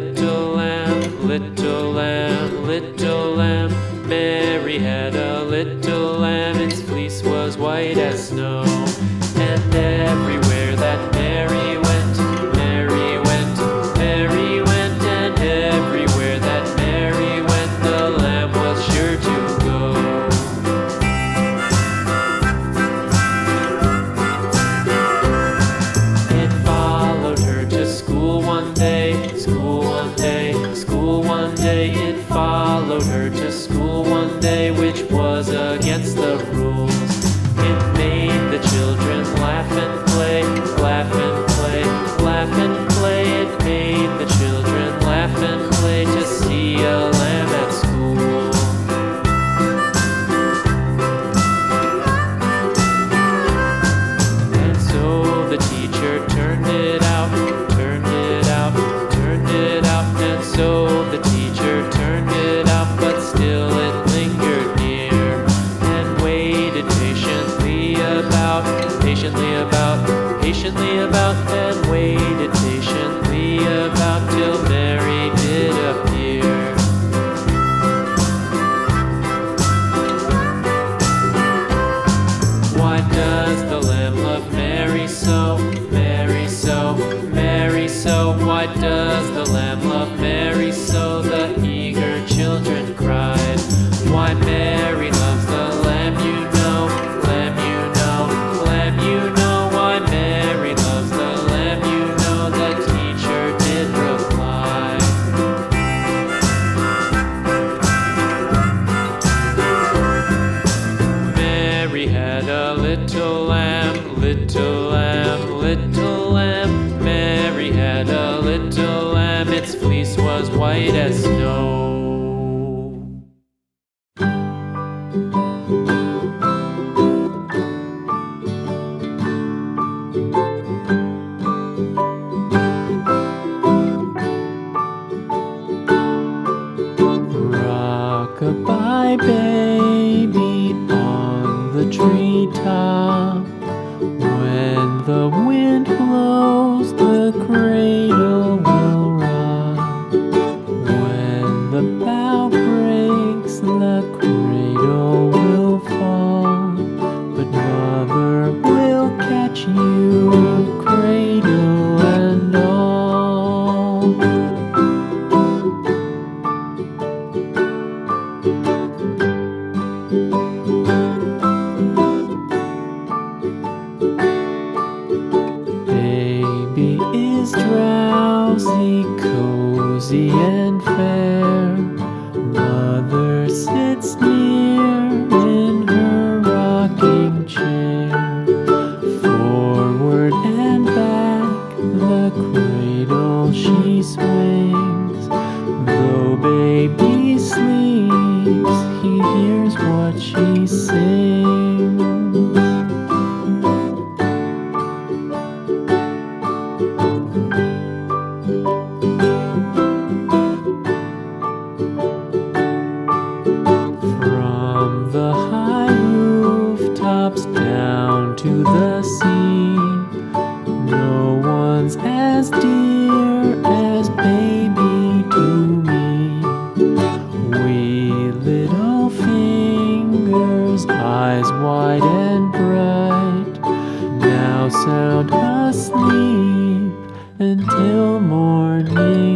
little lamb, little lamb, little lamb. Mary had a little lamb, its fleece was white as snow. And everywhere that Mary went, Mary went, Mary went. And everywhere that Mary went, the lamb was sure to go. It followed her to school one day, school one day, school one day. It followed her to school one day, which was against the rules. It made the children laugh and play, laugh and play, laugh and play. It made the children laugh and play to see a lamb at school. And so the teacher turned it out, turned it out, turned it out. And so the teacher turned it out, but still it lingered near and waited patiently about, patiently about, and waited patiently about till Mary did appear. Why does the lamb love Mary so, Mary so, Mary so? Why does the lamb love Mary so? The eager children cried. Why Mary loves the lamb, you know, lamb, you know, lamb, you know. Why Mary loves the lamb, you know, the teacher did reply. Mary had a little lamb, little lamb, little lamb. Mary had a little lamb, its fleece was white as snow. Rock-a-bye baby on the treetop. When the wind blows, the cradle will rock. When the bough breaks, the cradle will fall. But mother will catch you, cradle and all. Baby is drowsy, cozy and fair. Mother sits near in her rocking chair. Forward and back, the cradle she swings. Though baby sleeps, he hears what she sings. From the high rooftops down to the sea, no one's as dear as baby to me. Wee little fingers, eyes wide and bright, now sound asleep until morning